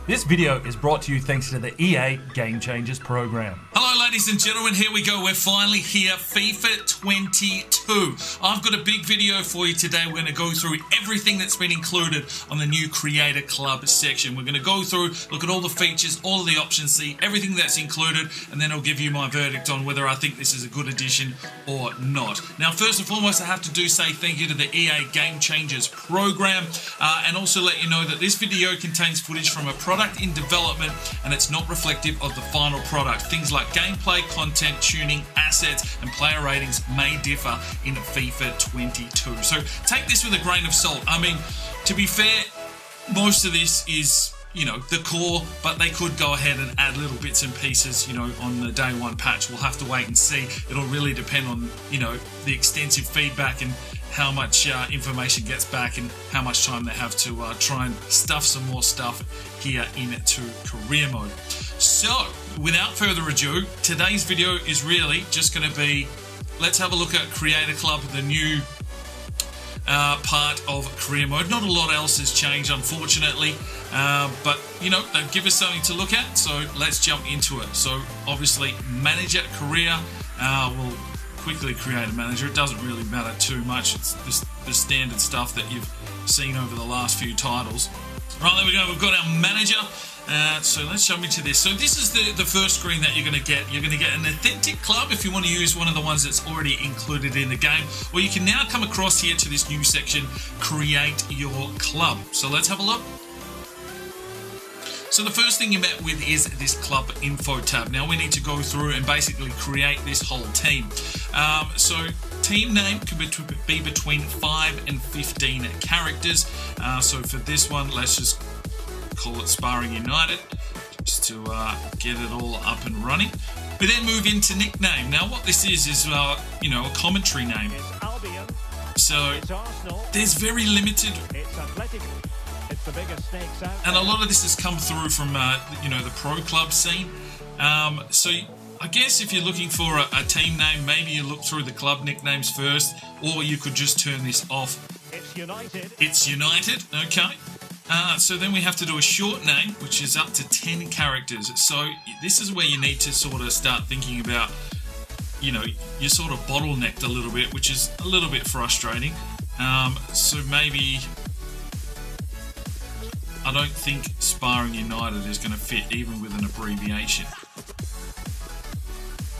This video is brought to you thanks to the EA Gamechangers program. Hello ladies and gentlemen, here we go. We're finally here, FIFA 22. I've got a big video for you today. We're going to go through everything that's been included on the new Creator Club section. We're going to go through, look at all the features, all of the options, see everything that's included, and then I'll give you my verdict on whether I think this is a good addition or not. Now, first and foremost, I have to say thank you to the EA Gamechangers program, and also let you know that this video contains footage from a product in development and it's not reflective of the final product. Things like gameplay, content, tuning, assets, and player ratings may differ in FIFA 22. So take this with a grain of salt. I mean, to be fair, most of this is, you know, the core, but they could go ahead and add little bits and pieces, you know, on the day one patch. We'll have to wait and see. It'll really depend on, you know, the extensive feedback and how much information gets back and how much time they have to try and stuff some more stuff here into career mode. So, without further ado, today's video is really just going to be, let's have a look at Creator Club, the new part of career mode. Not a lot else has changed, unfortunately, but you know, they give us something to look at, so let's jump into it. So obviously, manager, career, we'll quickly create a manager. It doesn't really matter too much. It's the standard stuff that you've seen over the last few titles. Right, there we go. We've got our manager. So let's jump into this. So this is the first screen that you're going to get. You're going to get an authentic club if you want to use one of the ones that's already included in the game. Or you can now come across here to this new section, create your club. So let's have a look. So the first thing you met with is this club info tab. Now we need to go through and basically create this whole team. So team name can be between 5 and 15 characters. So for this one, let's just call it Sparring United, just to get it all up and running. We then move into nickname. Now what this is you know, a commentary name. So there's very limited. And a lot of this has come through from, you know, the pro club scene. So I guess if you're looking for a team name, maybe you look through the club nicknames first, or you could just turn this off. It's United. It's United, okay. So then we have to do a short name, which is up to 10 characters. So this is where you need to sort of start thinking about, you know, you're sort of bottlenecked a little bit, which is a little bit frustrating. So maybe, I don't think Sparring United is going to fit even with an abbreviation.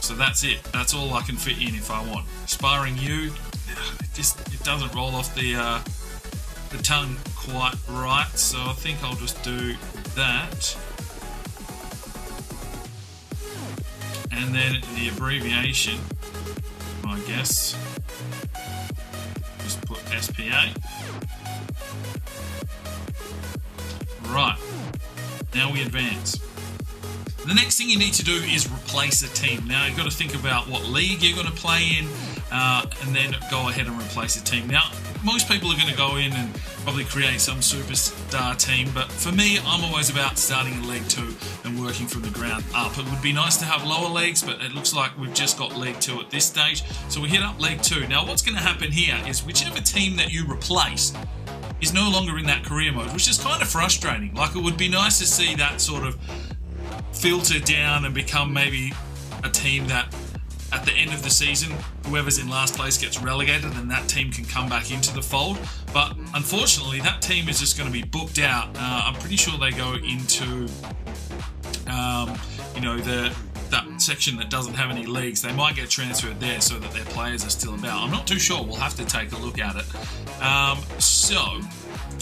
So that's it. That's all I can fit in if I want. Sparring U, it doesn't roll off the tongue quite right. So I think I'll just do that. And then the abbreviation, I guess, just put SPA. Right, now we advance. The next thing you need to do is replace a team. Now you've got to think about what league you're going to play in, and then go ahead and replace a team. Now, most people are going to go in and probably create some superstar team, but for me, I'm always about starting in League 2 and working from the ground up. It would be nice to have lower leagues, but it looks like we've just got League 2 at this stage, so we hit up League 2. Now what's going to happen here is whichever team that you replace is no longer in that career mode, which is kind of frustrating. Like, it would be nice to see that sort of filter down and become maybe a team that at the end of the season, whoever's in last place gets relegated and that team can come back into the fold. But unfortunately, that team is just going to be booked out. I'm pretty sure they go into, you know, that section that doesn't have any leagues. They might get transferred there so that their players are still about. I'm not too sure. We'll have to take a look at it. So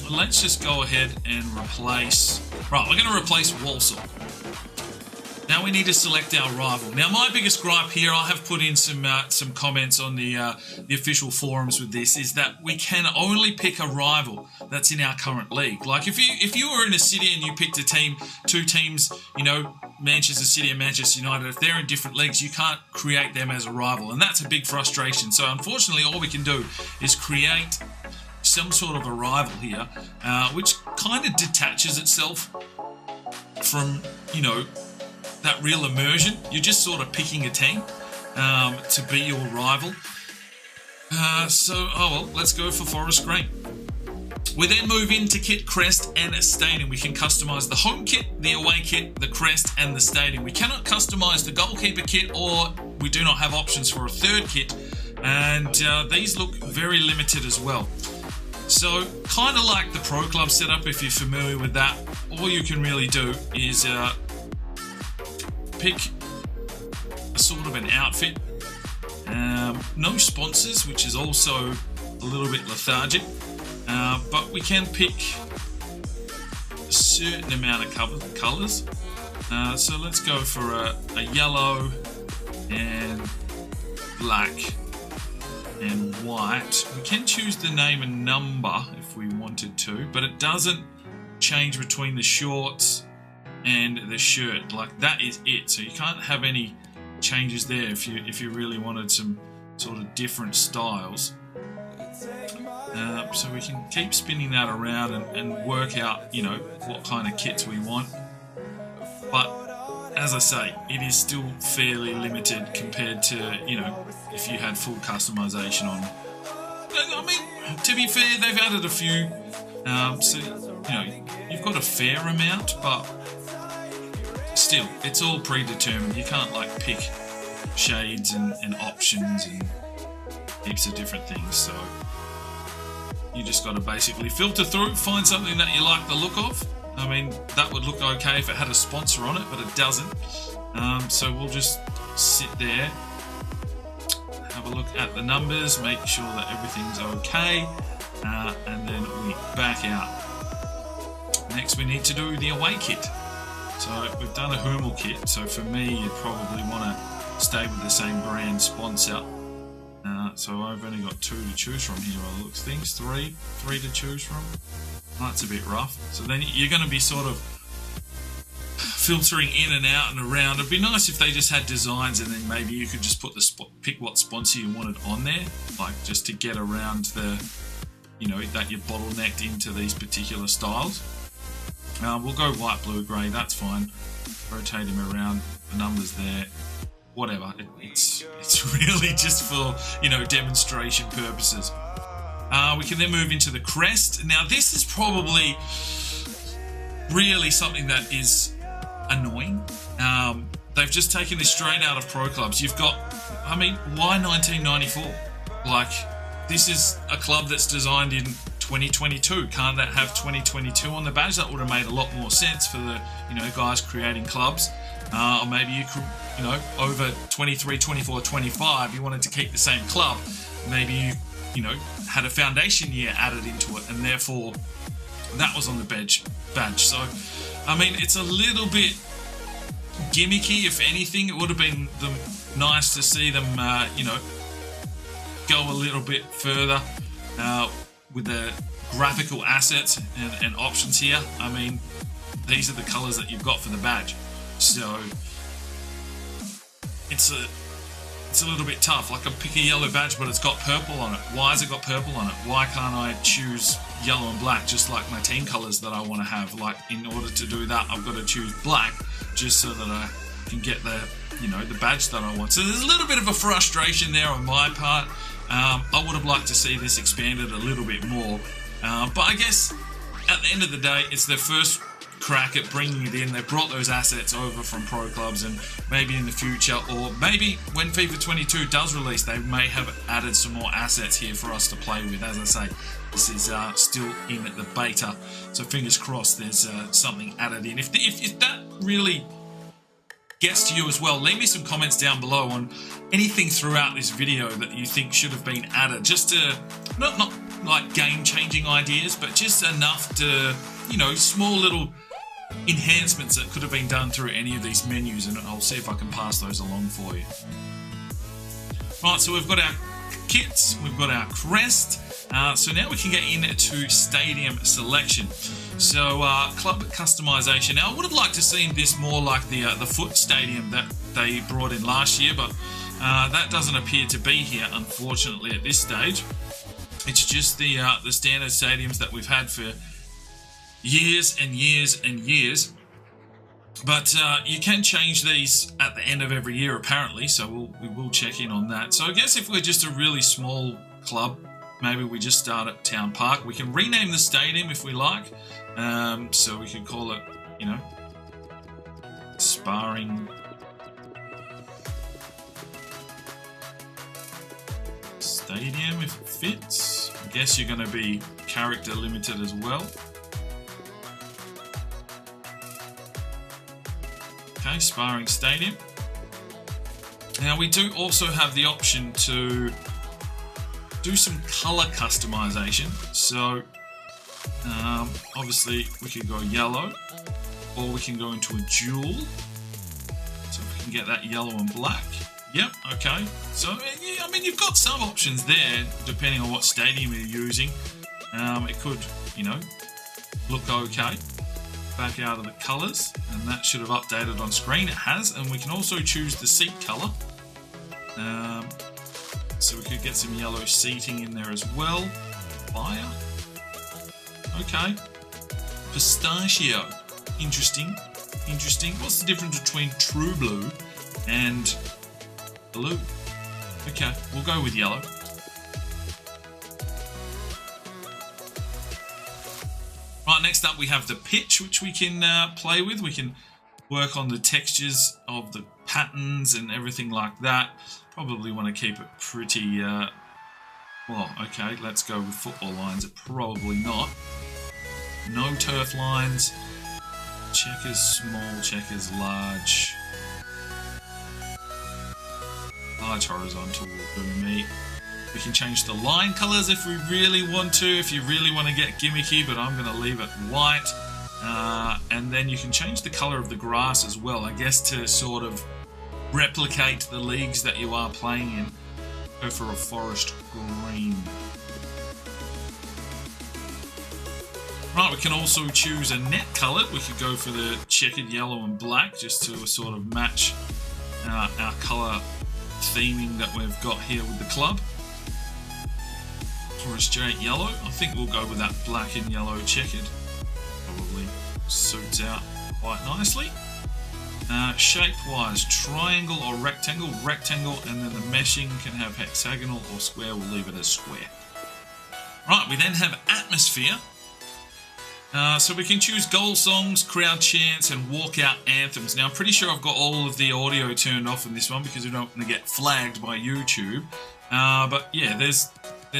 let's just go ahead and replace. Right, we're going to replace Walsall. Now we need to select our rival. Now my biggest gripe here, I have put in some comments on the official forums with this, is that we can only pick a rival that's in our current league. Like if you were in a city and you picked a team, two teams, you know, Manchester City and Manchester United, if they're in different leagues, you can't create them as a rival, and that's a big frustration. So unfortunately, all we can do is create some sort of a rival here, which kind of detaches itself from, you know, that real immersion. You're just sort of picking a team to be your rival. So, oh well, let's go for Forest Green. We then move into kit, crest, and stadium. We can customize the home kit, the away kit, the crest, and the stadium. We cannot customize the goalkeeper kit, or we do not have options for a third kit, and these look very limited as well. So, kind of like the Pro Club setup, if you're familiar with that, all you can really do is pick a sort of an outfit. No sponsors, which is also a little bit lethargic. But we can pick a certain amount of colours. So let's go for a yellow and black and white. We can choose the name and number if we wanted to, but it doesn't change between the shorts and the shirt. Like, that is it. So you can't have any changes there if you really wanted some sort of different styles. So we can keep spinning that around and work out, you know, what kind of kits we want. But as I say, it is still fairly limited compared to, you know, if you had full customization on. I mean, to be fair, they've added a few. So, you know, you've got a fair amount, but still, it's all predetermined. You can't, like, pick shades and options and heaps of different things. So you just got to basically filter through, find something that you like the look of. I mean, that would look okay if it had a sponsor on it, but it doesn't. So we'll just sit there, have a look at the numbers, make sure that everything's okay, and then we back out. Next we need to do the away kit. So we've done a Hummel kit, so for me you'd probably want to stay with the same brand sponsor. So I've only got 2 to choose from here by the looks of things. Three to choose from. That's a bit rough. So then you're going to be sort of filtering in and out and around. It'd be nice if they just had designs and then maybe you could just put pick what sponsor you wanted on there, like just to get around the, you know, that you're bottlenecked into these particular styles. We'll go white, blue, grey. That's fine. Rotate him around. The numbers there. Whatever. It's really just for, you know, demonstration purposes. We can then move into the crest. Now this is probably really something that is annoying. They've just taken this straight out of Pro Clubs. You've got, I mean, why 1994? Like, this is a club that's designed in 2022. Can't that have 2022 on the badge? That would have made a lot more sense for the, you know, guys creating clubs. Or maybe you could, you know, over 23, 24, 25, you wanted to keep the same club. Maybe you know, had a foundation year added into it, and therefore that was on the badge. So, I mean, it's a little bit gimmicky, if anything. It would have been nice to see them, you know, go a little bit further with the graphical assets and options here. I mean, these are the colours that you've got for the badge. So it's a little bit tough. Like, I pick a yellow badge, but it's got purple on it. Why has it got purple on it? Why can't I choose yellow and black, just like my team colours that I want to have? Like, in order to do that, I've got to choose black, just so that I can get the, you know, the badge that I want. So there's a little bit of a frustration there on my part. I would have liked to see this expanded a little bit more. But I guess at the end of the day, it's their first crack at bringing it in. They've brought those assets over from Pro Clubs, and maybe in the future, or maybe when FIFA 22 does release, they may have added some more assets here for us to play with. As I say, this is still in the beta, so fingers crossed there's something added in. If that really gets to you as well, leave me some comments down below on anything throughout this video that you think should have been added, just to not like game-changing ideas, but just enough to, you know, small little enhancements that could have been done through any of these menus, and I'll see if I can pass those along for you. Right, so we've got our kits, we've got our crest, so now we can get into stadium selection. So club customization. Now I would have liked to see this more like the foot stadium that they brought in last year, but that doesn't appear to be here, unfortunately, at this stage. It's just the standard stadiums that we've had for years and years and years. But you can change these at the end of every year, apparently, so we will check in on that. So I guess if we're just a really small club, maybe we just start at Town Park. We can rename the stadium if we like. So we could call it, you know, Sparring Stadium if it fits. I guess you're going to be character limited as well. Okay, Sparring Stadium. Now we do also have the option to do some color customization. So obviously we could go yellow, or we can go into a dual. So we can get that yellow and black. Yep, okay. So, yeah, I mean, you've got some options there, depending on what stadium you're using. It could, you know, look okay. Back out of the colours, and that should have updated on screen. It has, and we can also choose the seat colour. So we could get some yellow seating in there as well. Fire. Okay. Pistachio. Interesting. Interesting. What's the difference between true blue and blue? Okay, we'll go with yellow. Right, next up we have the pitch, which we can play with. We can work on the textures of the patterns and everything like that. Probably want to keep it pretty, well, okay, let's go with football lines. Probably not. No turf lines. Checkers small, checkers large. Large horizontal will do me. We can change the line colours if we really want to, if you really want to get gimmicky, but I'm going to leave it white. And then you can change the colour of the grass as well, I guess, to sort of replicate the leagues that you are playing in. Go for a forest green. Right, we can also choose a net colour. We could go for the checkered yellow and black just to sort of match our colour theming that we've got here with the club. For a straight yellow, I think we'll go with that black and yellow checkered. Probably suits out quite nicely. Shape-wise, triangle or rectangle, and then the meshing can have hexagonal or square. We'll leave it as square. Right, we then have atmosphere. So we can choose goal songs, crowd chants, and walkout anthems. Now, I'm pretty sure I've got all of the audio turned off in this one because we don't want to get flagged by YouTube. But yeah, there's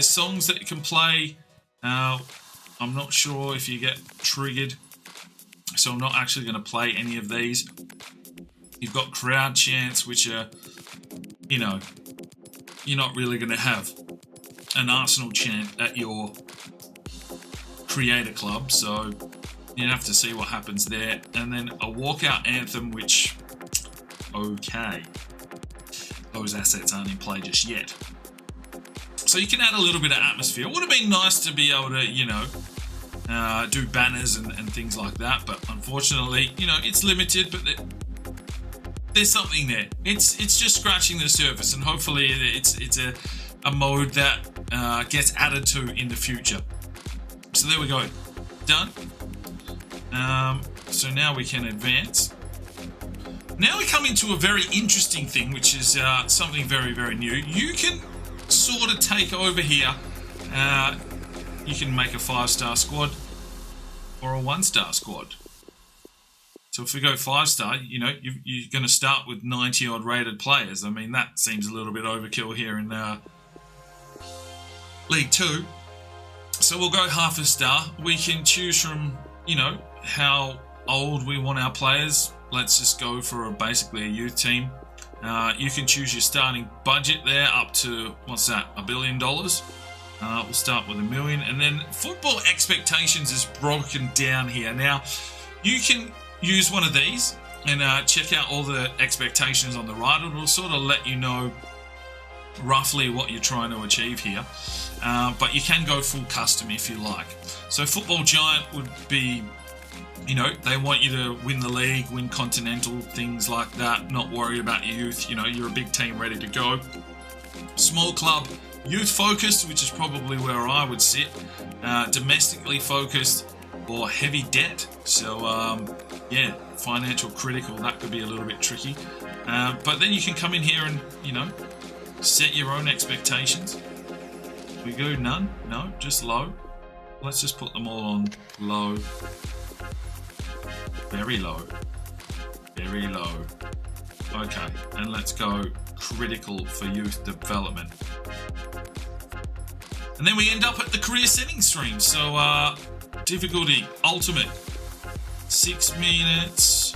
songs that you can play. I'm not sure if you get triggered, so I'm not actually going to play any of these. You've got crowd chants, which are, you know, you're not really going to have an Arsenal chant at your creator club, so you have to see what happens there. And then a walkout anthem, which, okay, those assets aren't in play just yet. So you can add a little bit of atmosphere. It would have been nice to be able to, you know, do banners and things like that, but unfortunately, you know, it's limited, but there's something there. It's just scratching the surface, and hopefully it's a mode that gets added to in the future. So there we go. Done. So now we can advance. Now we come into a very interesting thing, which is something very, very new. You can sort of take over here. You can make a 5-star squad or a 1-star squad. So if we go 5-star, you know, you're going to start with 90-odd rated players. I mean, that seems a little bit overkill here in League 2. So we'll go half a star. We can choose from, you know, how old we want our players. Let's just go for basically a youth team. You can choose your starting budget there up to, what's that, $1 billion. We'll start with $1 million. And then football expectations is broken down here. Now, you can use one of these and check out all the expectations on the right. It'll sort of let you know roughly what you're trying to achieve here. But you can go full custom if you like. So Football Giant would be, you know, they want you to win the league, win continental, things like that, not worry about your youth. You know, you're a big team ready to go. Small club, youth focused, which is probably where I would sit. Domestically focused or heavy debt. So, yeah, financial critical, that could be a little bit tricky. But then you can come in here and, you know, set your own expectations. We go none? No, just low. Let's just put them all on low. Very low. Very low. Okay, and let's go critical for youth development. And then we end up at the career settings screen. So difficulty, ultimate, 6 minutes,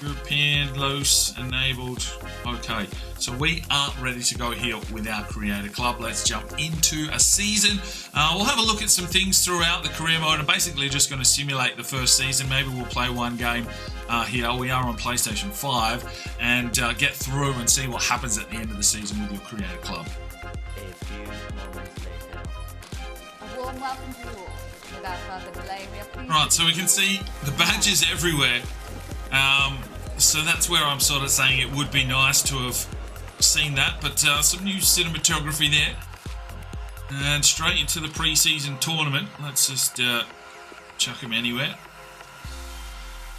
European, loose, enabled. Okay, so we are ready to go here with our creator club. Let's jump into a season. We'll have a look at some things throughout the career mode. I'm basically just going to simulate the first season. Maybe we'll play one game here. We are on PlayStation 5 and get through and see what happens at the end of the season with your creator club. A few moments later. A warm welcome to you all. Without further delay, we are pleased. Right, so we can see the badges everywhere. So that's where I'm sort of saying it would be nice to have seen that, but some new cinematography there. And straight into the pre-season tournament. Let's just chuck him anywhere.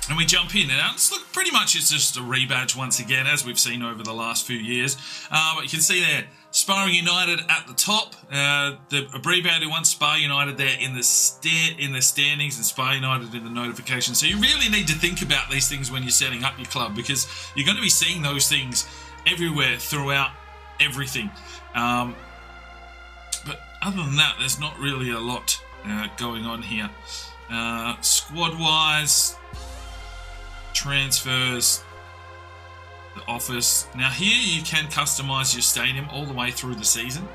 And we jump in. Now, it's look pretty much it's just a rebadge once again, as we've seen over the last few years. But you can see there, Sparring United at the top. The abbreviated one, Spar United there in the standings, and Spar United in the notifications. So you really need to think about these things when you're setting up your club, because you're going to be seeing those things everywhere throughout everything. But other than that, there's not really a lot going on here. Squad-wise, transfers, the office. Now here you can customize your stadium all the way through the season,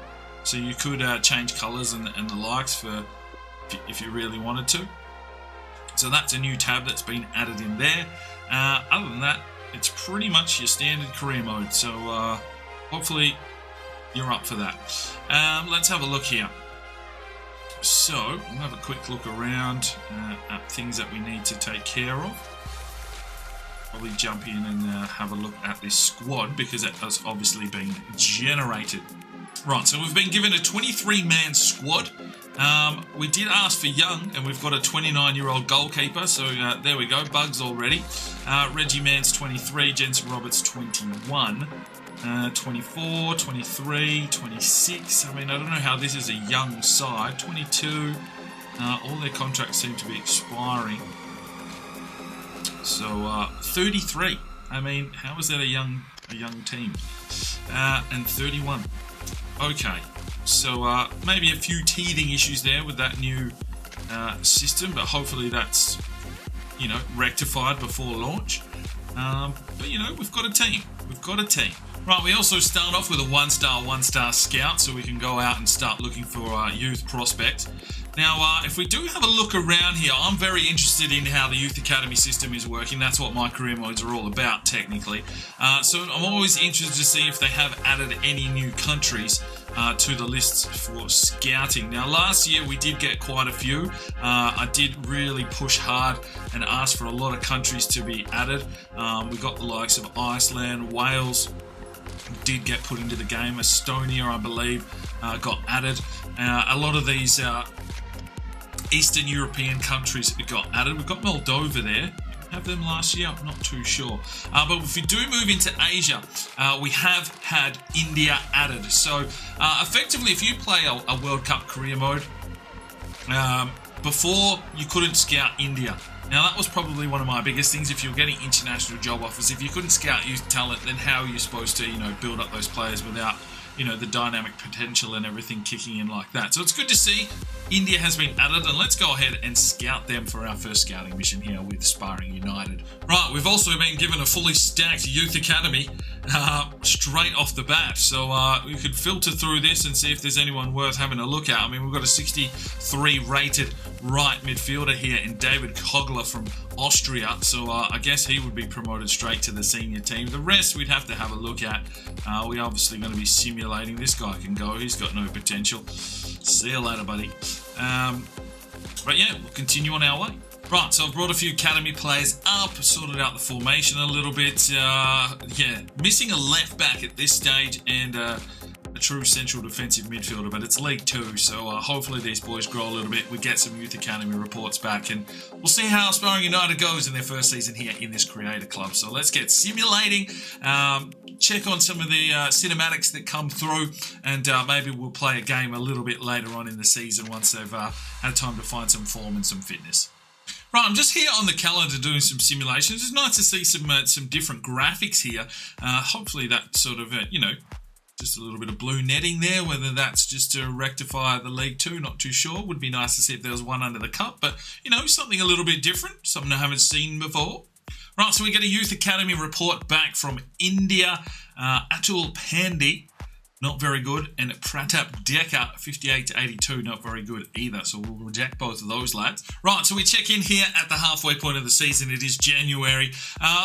so you could change colors and the likes for if you really wanted to. So that's a new tab that's been added in there. Other than that, it's pretty much your standard career mode, so hopefully you're up for that. Let's have a look here. So we'll have a quick look around at things that we need to take care of. Probably jump in and have a look at this squad, because it has obviously been generated. Right, so we've been given a 23-man squad. We did ask for young, and we've got a 29-year-old goalkeeper, so there we go, Bugs already. Reggie Mann's 23, Jensen Roberts 21, 24, 23, 26. I mean, I don't know how this is a young side. 22, all their contracts seem to be expiring. So 33. I mean, how is that a young team? And 31. Okay, so maybe a few teething issues there with that new system, but hopefully that's, you know, rectified before launch. But you know, we've got a team. We've got a team. Right, we also start off with a one-star scout, so we can go out and start looking for youth prospects. Now, if we do have a look around here, I'm very interested in how the Youth Academy system is working. That's what my career modes are all about, technically. So I'm always interested to see if they have added any new countries to the lists for scouting. Now, last year we did get quite a few. I did really push hard and ask for a lot of countries to be added. We got the likes of Iceland, Wales did get put into the game. Estonia, I believe, got added. A lot of these Eastern European countries got added. We've got Moldova there. Have them last year? I'm not too sure. But if we do move into Asia, we have had India added. So effectively, if you play a World Cup career mode, before you couldn't scout India. Now that was probably one of my biggest things. If you're getting international job offers, if you couldn't scout youth talent, then how are you supposed to, you know, build up those players without, you know, the dynamic potential and everything kicking in like that? So it's good to see India has been added, and let's go ahead and scout them for our first scouting mission here with Sparring United. Right, we've also been given a fully stacked Youth Academy straight off the bat, so we could filter through this and see if there's anyone worth having a look at. I mean, we've got a 63 rated right midfielder here in David Kogler from Austria, so I guess he would be promoted straight to the senior team. The rest we'd have to have a look at. We're obviously going to be simulating. This guy can go, he's got no potential. See you later, buddy. But yeah, we'll continue on our way. Right, so I've brought a few academy players up, sorted out the formation a little bit. Yeah, missing a left back at this stage and a true central defensive midfielder, but it's League 2, so hopefully these boys grow a little bit. We get some Youth Academy reports back, and we'll see how Sparring United goes in their first season here in this Creator Club. So let's get simulating. check on some of the cinematics that come through, and maybe we'll play a game a little bit later on in the season once they've had time to find some form and some fitness. Right, I'm just here on the calendar doing some simulations. It's nice to see some different graphics here. Hopefully that sort of, just a little bit of blue netting there, whether that's just to rectify the League 2, not too sure. Would be nice to see if there was one under the cup, but, something a little bit different, something I haven't seen before. Right, so we get a Youth Academy report back from India. Atul Pandey, not very good, and Pratap Dekar, 58-82, not very good either. So we'll reject both of those lads. Right, so we check in here at the halfway point of the season. It is January.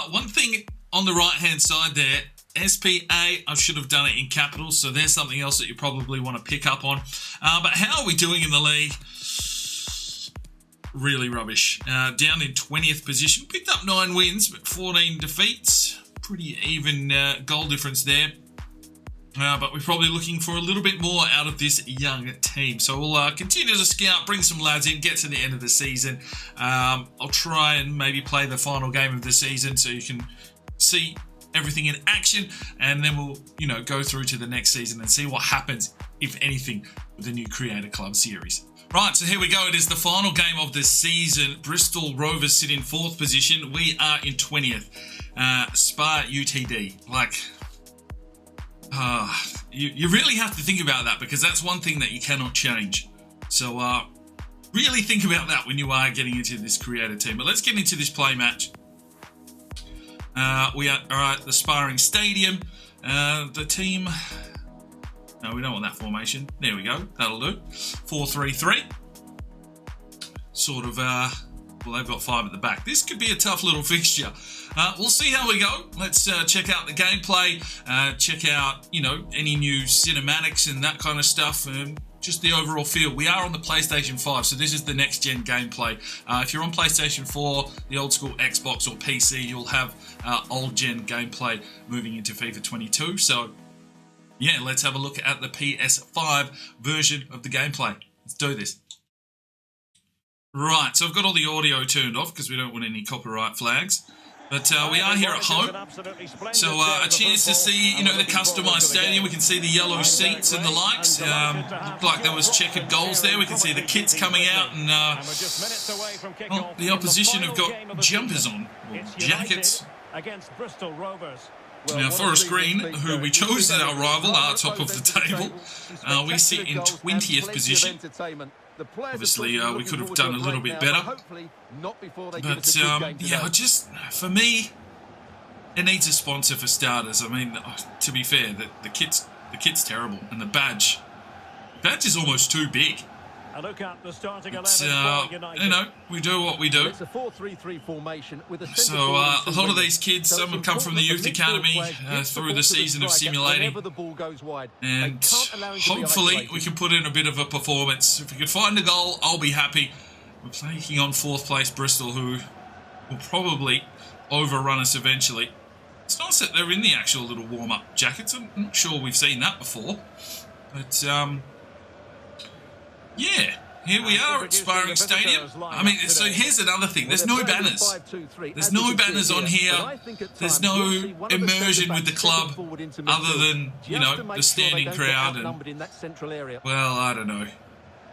One thing on the right-hand side there, SPA, I should have done it in capitals, so there's something else that you probably want to pick up on. But how are we doing in the league? Really rubbish. Down in 20th position. Picked up 9 wins, but 14 defeats. Pretty even goal difference there. But we're probably looking for a little bit more out of this young team. So we'll continue to scout, bring some lads in, get to the end of the season. I'll try and maybe play the final game of the season so you can see everything in action, and then we'll, go through to the next season and see what happens, if anything, with the new Creator Club series. Right, so here we go. It is the final game of the season. Bristol Rovers sit in 4th position. We are in 20th. Spa UTD. You really have to think about that, because that's one thing that you cannot change. So really think about that when you are getting into this Creator team. But let's get into this play match. We are at the Sparring Stadium. The team... No, we don't want that formation. There we go. That'll do. 4-3-3. Sort of, well, they've got 5 at the back. This could be a tough little fixture. We'll see how we go. Let's check out the gameplay. Check out, any new cinematics and that kind of stuff. Just the overall feel. We are on the PlayStation 5, so this is the next-gen gameplay. If you're on PlayStation 4, the old-school Xbox or PC, you'll have old-gen gameplay moving into FIFA 22. So, yeah, let's have a look at the PS5 version of the gameplay. Let's do this. Right, so I've got all the audio turned off because we don't want any copyright flags. But we are here at home, so a chance to see, the customised stadium. We can see the yellow seats and the likes. Looked like there was checkered goals there. We can see the kits coming out, and well, the opposition have got jumpers on, or jackets. Now, Forest Green, who we chose as our rival, are top of the table. We sit in 20th position. Obviously, we could have done a little bit better. But, yeah, for me, it needs a sponsor for starters. I mean, to be fair, the kit's terrible. And the badge is almost too big. It's, we do what we do. It's a 4-3-3 formation with a so a lot of these kids, some have come from the Youth Academy through the season of simulating, and hopefully we can put in a bit of a performance. If we can find a goal, I'll be happy. We're taking on 4th place Bristol, who will probably overrun us eventually. It's nice that they're in the actual little warm-up jackets. I'm not sure we've seen that before, but yeah, here we are at Sparring Stadium. I mean, so here's another thing. There's no banners. There's no banners on here. There's no immersion with the club other than, the standing crowd. And, well, I don't know.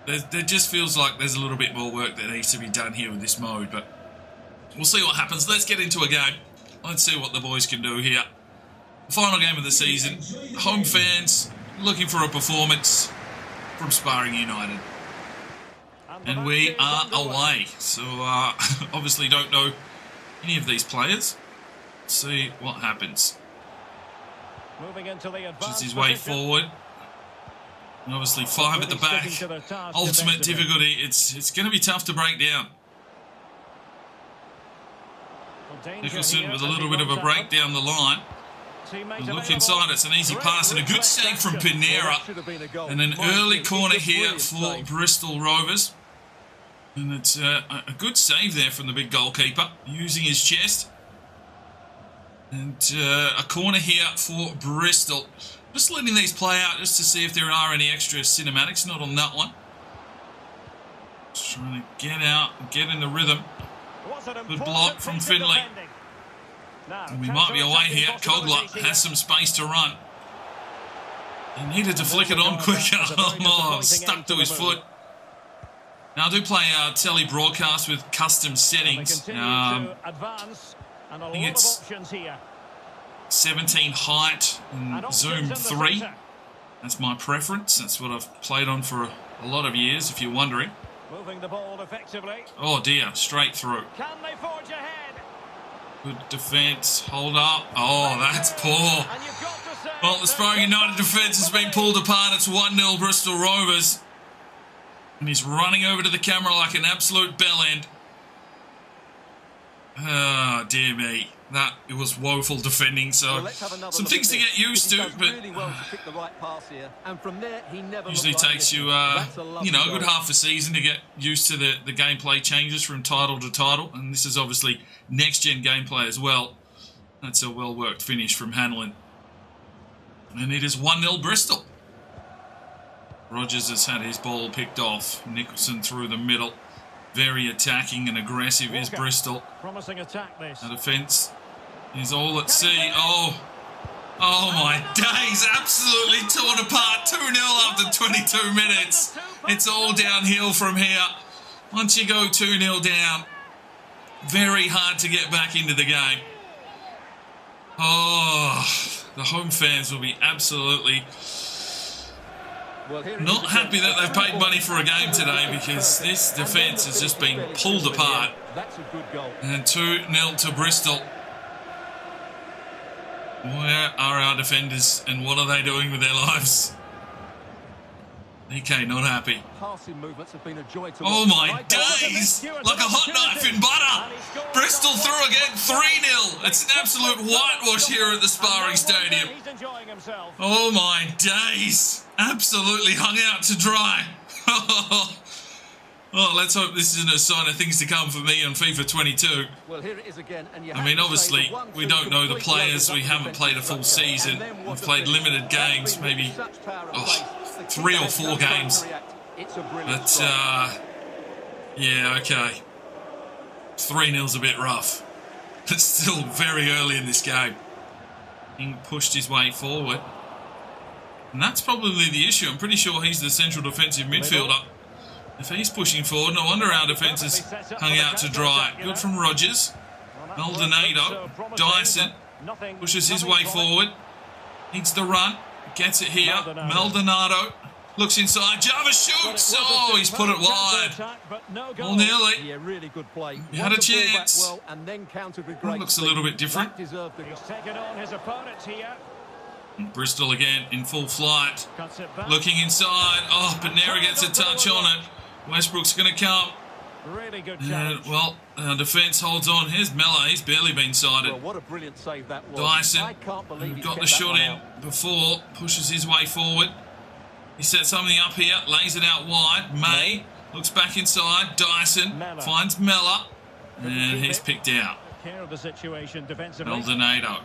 There just feels like there's a little bit more work that needs to be done here with this mode, but we'll see what happens. Let's get into a game. Let's see what the boys can do here. Final game of the season. Home fans looking for a performance from Sparring United. And we are away. So, obviously don't know any of these players. Let's see what happens. Just his way forward. And obviously 5 at the back. Ultimate difficulty. It's going to be tough to break down. Nicholson with a little bit of a break down the line. Look inside, it's an easy pass and a good save from Pinera. And an early corner here for Bristol Rovers. And it's a good save there from the big goalkeeper, using his chest. And a corner here for Bristol. Just letting these play out just to see if there are any extra cinematics. Not on that one. Just trying to get out and get in the rhythm. Good block from Finley. We might be away here. Kogler has some space to run. He needed to flick it on quicker. Oh, stuck to his foot. Now I do play telly broadcast with custom settings. I think it's 17 height and zoom 3. That's my preference. That's what I've played on for a lot of years, if you're wondering. Moving the ball effectively. Oh dear, straight through. Can they forge ahead? Good defence. Hold up. Oh, that's poor. Well, the Sparring United defence has been pulled apart. It's 1-0 Bristol Rovers. And he's running over to the camera like an absolute bellend. Ah, dear me. It was woeful defending, so some things to get used to, but usually takes you, a good half a season to get used to the gameplay changes from title to title, and this is obviously next-gen gameplay as well. That's a well-worked finish from Hanlon. And it is 1-0 Bristol. Rogers has had his ball picked off. Nicholson through the middle. Very attacking and aggressive is Bristol. Promising attack this. The defence is all at sea. Oh my days. Absolutely torn apart. 2-0 after 22 minutes. It's all downhill from here. Once you go 2-0 down, very hard to get back into the game. Oh, the home fans will be absolutely not happy that they've paid money for a game today, because this defence has just been pulled apart. And 2-0 to Bristol. Where are our defenders and what are they doing with their lives? EK not happy. Oh my days! Like a hot knife in butter! Bristol through again, 3-0. It's an absolute whitewash here at the Sparring Stadium. Oh my days! Absolutely hung out to dry. Well, let's hope this isn't a sign of things to come for me on FIFA 22. I mean, obviously, we don't know the players. We haven't played a full season. We've played limited games, maybe 3 or 4 games. But, yeah, okay. 3-0's a bit rough. It's still very early in this game. He pushed his way forward. And that's probably the issue. I'm pretty sure he's the central defensive midfielder. If he's pushing forward, no wonder our defence is hung out to dry. Good from Rogers. Maldonado. Dyson pushes his way forward. Needs the run. Gets it here. Maldonado looks inside. Java shoots. Oh, he's put it wide. Well, nearly. He had a chance. Looks a little bit different. Bristol again in full flight. Looking inside. Oh, Panera gets a touch on it. Westbrook's going to come. Well, our defence holds on. Here's Mella. He's barely been sighted. Dyson got the shot in before. Pushes his way forward. He sets something up here. Lays it out wide. May looks back inside. Dyson finds Mella. And he's picked out. Maldonado.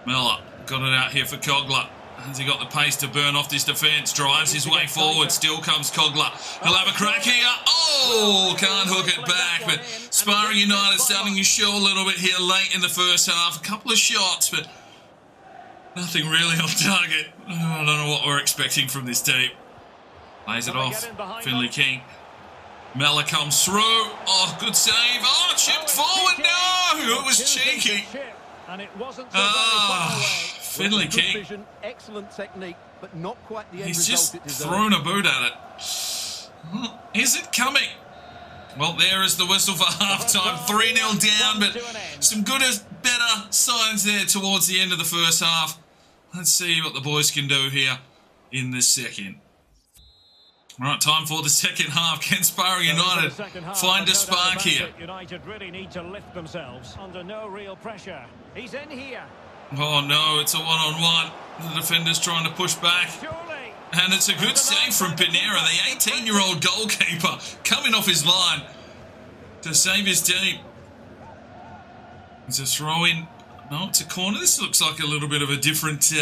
Mella got it out here for Kogler. Has he got the pace to burn off this defence? Drives his way forward. Still comes Kogler. He'll have a crack here. Oh, can't hook it back. But Sparring United starting to show a little bit here late in the first half. A couple of shots, but nothing really on target. I don't know what we're expecting from this team. Lays it off. Finley King. Mella comes through. Oh, good save. Oh, chipped forward. No, it was cheeky. And it wasn't Finley King. Excellent technique, but not quite the end He's result just thrown a boot at it. Is it coming? Well, there is the whistle for half-time. 3-0 down, but some good, better signs there towards the end of the first half. Let's see what the boys can do here in the second. All right, time for the second half. Can Sparring United find a spark here? United really need to lift themselves under no real pressure. He's in here. Oh no, it's a one-on-one. The defender's trying to push back. And it's a good save from Pinera, the 18-year-old goalkeeper, coming off his line to save his team. It's a throw-in. No, it's a corner. This looks like a little bit of a different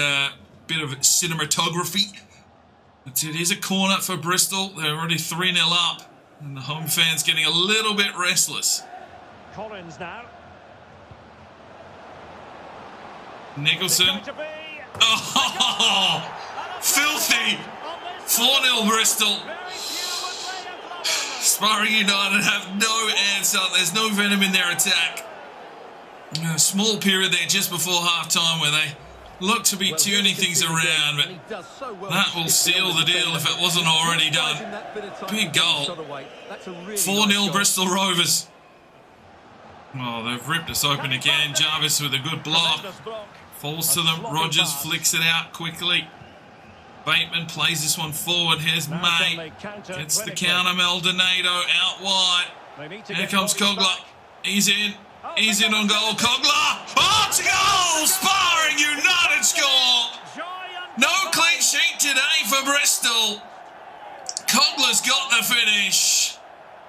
bit of cinematography. But it is a corner for Bristol. They're already 3-0 up. And the home fans getting a little bit restless. Collins now. Nicholson. Oh, filthy. 4-0 Bristol. Sparring United have no answer. There's no venom in their attack. A small period there just before half-time where they look to be turning things around, but that will seal the deal if it wasn't already done. Big goal. 4-0 Bristol Rovers. Oh, they've ripped us open again. Jarvis with a good block. Falls to them. Rogers flicks it out quickly. Bateman plays this one forward. Here's May. Gets the counter. Maldonado out wide. Here comes Cogler. He's in. He's in on goal. Cogler. Oh, it's a goal! Sparring United score. No clean sheet today for Bristol. Cogler's got the finish.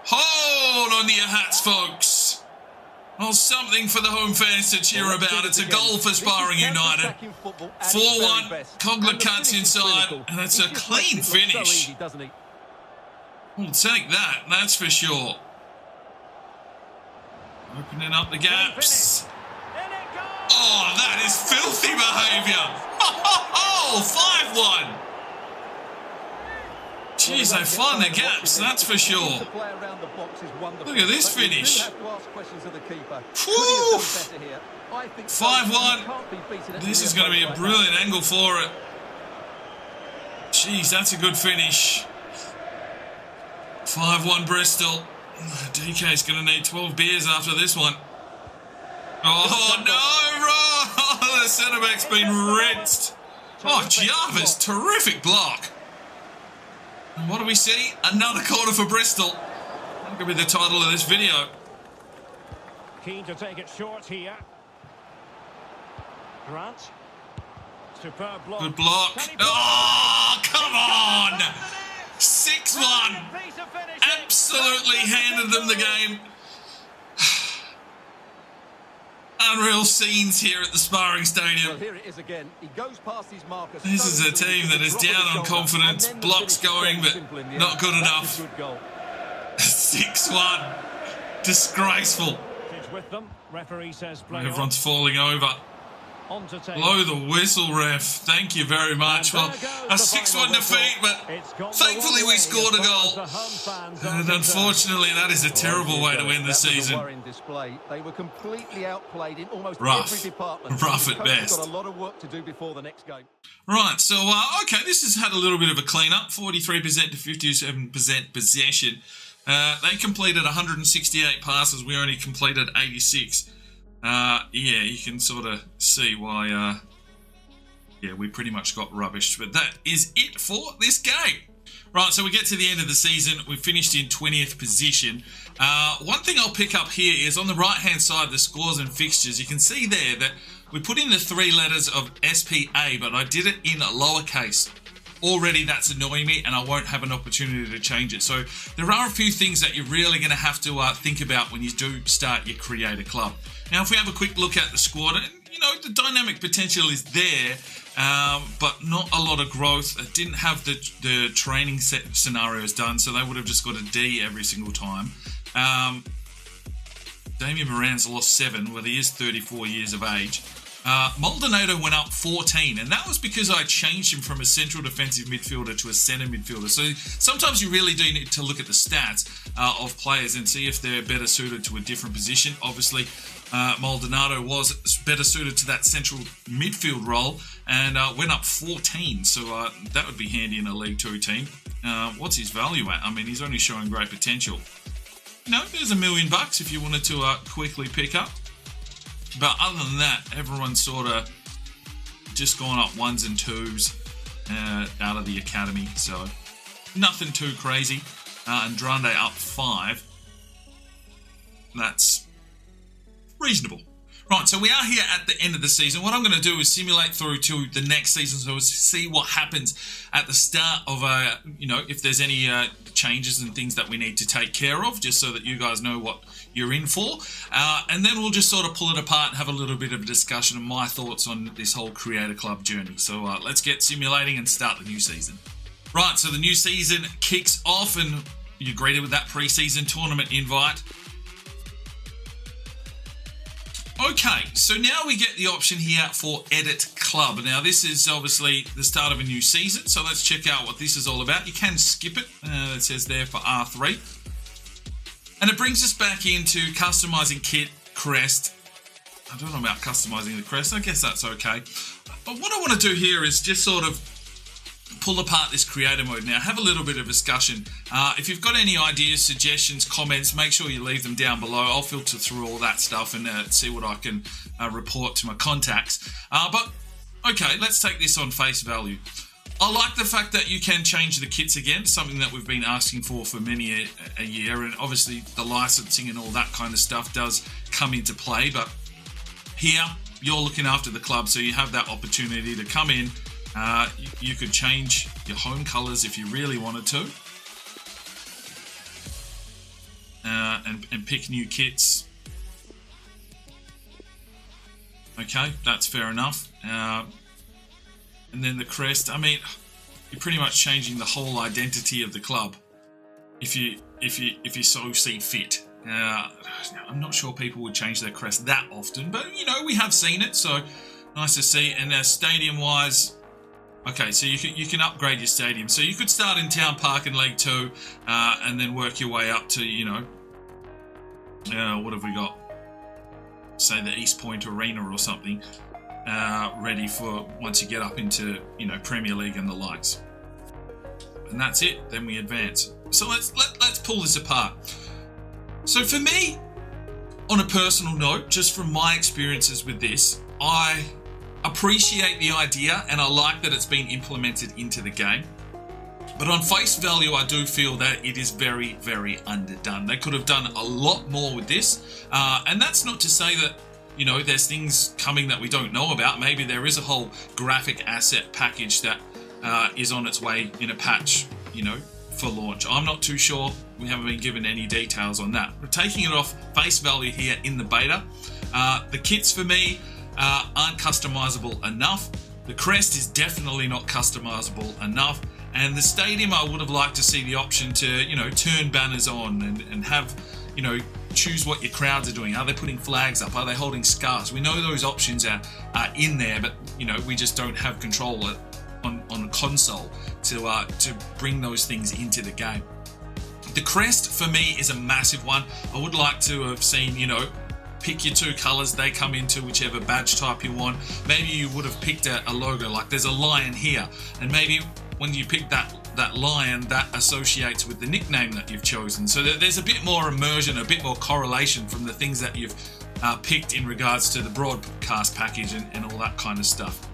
Hold on to your hats, folks. Well, something for the home fans to cheer about. It's a goal for Sparring United. 4-1. Cogler cuts inside, and it's a clean finish. We'll take that, that's for sure. Opening up the gaps. Oh, that is filthy behaviour. Oh, 5-1. Jeez, they find the gaps, that's for sure. Look at this finish. 5-1. This is going to be a brilliant angle for it. Jeez, that's a good finish. 5-1 Bristol. DK's going to need 12 beers after this one. Oh, no, the centre-back's been rinsed. Oh, Jarvis, terrific block. And what do we see? Another corner for Bristol. That could be the title of this video. Keen to take it short here. Grant. Superb block. Good block. Oh, come on! 6-1. Absolutely handed them the game. Unreal scenes here at the Sparring Stadium. This is a team that is down on confidence. Blocks going, but not good enough. 6-1. Disgraceful. Everyone's falling over. Blow the whistle, ref. Thank you very much. Well, a 6-1 defeat, but thankfully we scored a goal. And unfortunately, that is a terrible way to end the season. Rough at best. Right, so, okay, this has had a little bit of a clean-up. 43% to 57% possession. They completed 168 passes. We only completed 86. Yeah, you can sort of see why, yeah, we pretty much got rubbished. But that is it for this game. Right, so we get to the end of the season. We finished in 20th position. One thing I'll pick up here is on the right-hand side, the scores and fixtures. You can see there that we put in the 3 letters of SPA, but I did it in lowercase. Already that's annoying me, and I won't have an opportunity to change it. So there are a few things that you're really going to have to think about when you do start your creator club. Now, if we have a quick look at the squad, you know, the dynamic potential is there, but not a lot of growth. It didn't have the training scenarios done, so they would have just got a D every single time. Damien Moran's lost 7, well, he is 34 years of age. Maldonado went up 14, and that was because I changed him from a central defensive midfielder to a centre midfielder. So sometimes you really do need to look at the stats of players and see if they're better suited to a different position. Obviously, Maldonado was better suited to that central midfield role and went up 14, so that would be handy in a League 2 team. What's his value at? I mean, he's only showing great potential. You know, there's $1 million if you wanted to quickly pick up. But other than that, everyone's sort of just gone up 1s and 2s out of the academy. So nothing too crazy. Andrade up 5. That's reasonable. Right, so we are here at the end of the season. What I'm going to do is simulate through to the next season, so see what happens at the start of, you know, if there's any changes and things that we need to take care of, just so that you guys know what you're in for. And then we'll just sort of pull it apart and have a little bit of a discussion of my thoughts on this whole Creator Club journey. So let's get simulating and start the new season. Right, so the new season kicks off, and you're greeted with that pre-season tournament invite. Okay, so now we get the option here for Edit Club. Now this is obviously the start of a new season, so let's check out what this is all about. You can skip it, it says there for R3. And it brings us back into customizing kit, crest. I don't know about customizing the crest, I guess that's okay. But what I want to do here is just sort of pull apart this creator mode now, have a little bit of discussion. If you've got any ideas, suggestions, comments, make sure you leave them down below. I'll filter through all that stuff and see what I can report to my contacts. But okay, let's take this on face value. I like the fact that you can change the kits again, something that we've been asking for many a year, and obviously the licensing and all that kind of stuff does come into play, but here you're looking after the club, so you have that opportunity to come in. You could change your home colours if you really wanted to, and pick new kits. Okay, that's fair enough. And then the crest. I mean, you're pretty much changing the whole identity of the club if you so see fit. I'm not sure people would change their crest that often, but you know, we have seen it, so nice to see. And stadium wise, okay, so you can upgrade your stadium. So you could start in Town Park in League 2 and then work your way up to, you know, what have we got? Say the East Point Arena or something, ready for once you get up into, you know, Premier League and the likes. And that's it. Then we advance. So let's pull this apart. So for me, on a personal note, just from my experiences with this, I appreciate the idea and I like that it's been implemented into the game. But on face value, I do feel that it is very, very underdone. They could have done a lot more with this. And that's not to say that, you know, there's things coming that we don't know about. Maybe there is a whole graphic asset package that is on its way in a patch, you know, for launch. I'm not too sure. We haven't been given any details on that. We're taking it off face value here in the beta. The kits for me aren't customizable enough. The crest is definitely not customizable enough. And the stadium, I would have liked to see the option to, you know, turn banners on and have, you know, choose what your crowds are doing. Are they putting flags up? Are they holding scarves? We know those options are in there, but, you know, we just don't have control on a console to bring those things into the game. The crest for me is a massive one. I would like to have seen, you know, pick your two colors, they come into whichever badge type you want. Maybe you would have picked a logo, like there's a lion here, and maybe when you pick that lion, that associates with the nickname that you've chosen. So there's a bit more immersion, a bit more correlation from the things that you've picked in regards to the broadcast package and all that kind of stuff.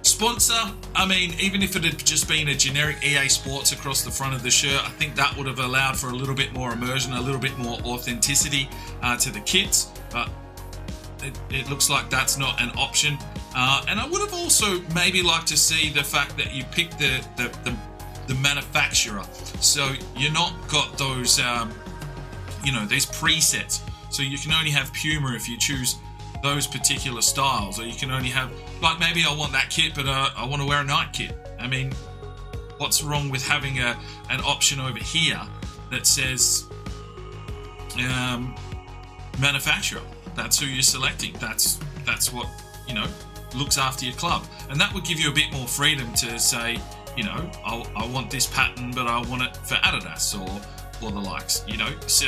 Sponsor, I mean, even if it had just been a generic EA Sports across the front of the shirt, I think that would have allowed for a little bit more immersion, a little bit more authenticity to the kits, but it looks like that's not an option. And I would have also maybe liked to see the fact that you pick the manufacturer, so you're not got those, you know, these presets. So you can only have Puma if you choose those particular styles, or you can only have, like, maybe I want that kit, but I want to wear a night kit. I mean, what's wrong with having an option over here that says manufacturer? That's who you're selecting. That's what, you know, looks after your club, and that would give you a bit more freedom to say, you know, I want this pattern, but I want it for Adidas or the likes, you know. So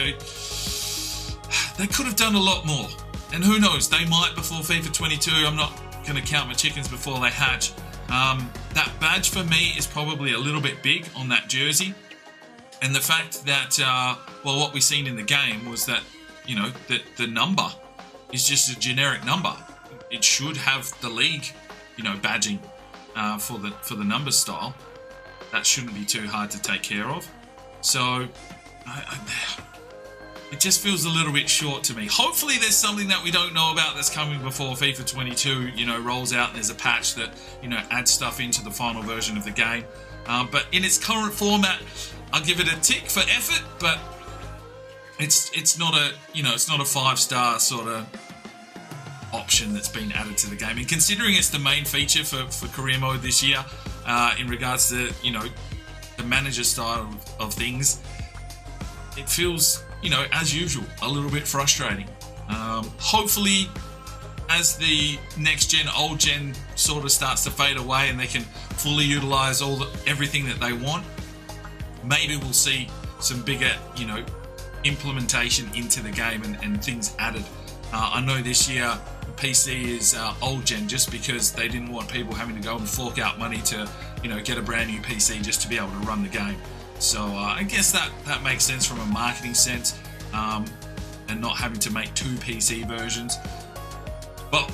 they could have done a lot more, and who knows, they might before FIFA 22. I'm not going to count my chickens before they hatch. That badge for me is probably a little bit big on that jersey, and the fact that well, what we seen in the game was that, you know, that the number is just a generic number. It should have the league, you know, badging for the number style. That shouldn't be too hard to take care of. So it just feels a little bit short to me. Hopefully there's something that we don't know about that's coming before FIFA 22, you know, rolls out and there's a patch that, you know, adds stuff into the final version of the game. But in its current format, I'll give it a tick for effort, but it's not a, you know, it's not a 5-star sort of option that's been added to the game. And considering it's the main feature for career mode this year, in regards to, you know, the manager style of things, it feels, you know, as usual, a little bit frustrating. Hopefully, as the next gen, old gen sort of starts to fade away and they can fully utilize everything that they want, maybe we'll see some bigger, implementation into the game and things added. I know this year PC is old gen just because they didn't want people having to go and fork out money to, get a brand new PC just to be able to run the game. So I guess that makes sense from a marketing sense, and not having to make 2 PC versions. But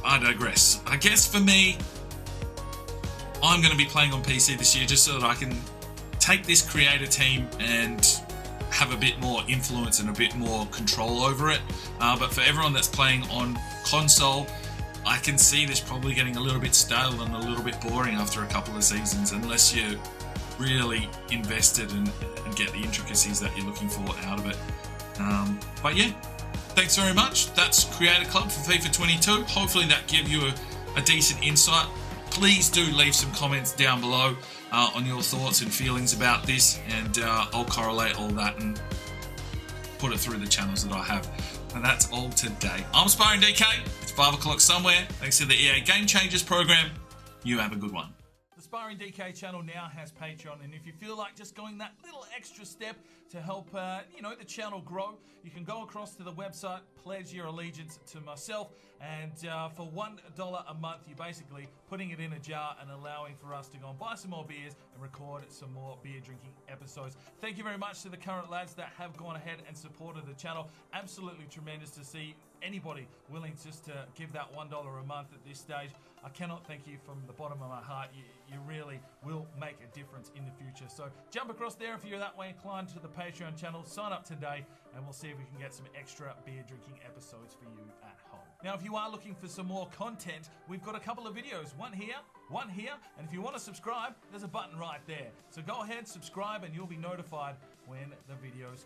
I digress. I guess for me, I'm going to be playing on PC this year just so that I can take this creator team and have a bit more influence and a bit more control over it. But for everyone that's playing on console, I can see this probably getting a little bit stale and a little bit boring after a couple of seasons, unless you're really invested and get the intricacies that you're looking for out of it. But yeah, thanks very much. That's Creator Club for FIFA 22. Hopefully that gave you a decent insight. Please do leave some comments down below on your thoughts and feelings about this, and I'll correlate all that and put it through the channels that I have. And that's all today. I'm Sparring DK. It's 5 o'clock somewhere. Thanks to the EA Gamechangers program. You have a good one. The Sparring DK channel now has Patreon, and if you feel like just going that little extra step to help, the channel grow, you can go across to the website, pledge your allegiance to myself, and for $1 a month, you're basically putting it in a jar and allowing for us to go and buy some more beers and record some more beer drinking episodes. Thank you very much to the current lads that have gone ahead and supported the channel. Absolutely tremendous to see anybody willing just to give that $1 a month at this stage. I cannot thank you from the bottom of my heart. You really will make a difference in the future. So jump across there if you're that way inclined to the Patreon channel. Sign up today and we'll see if we can get some extra beer drinking episodes for you at home. Now, if you are looking for some more content, we've got a couple of videos. One here, and if you want to subscribe, there's a button right there. So go ahead, subscribe, and you'll be notified when the videos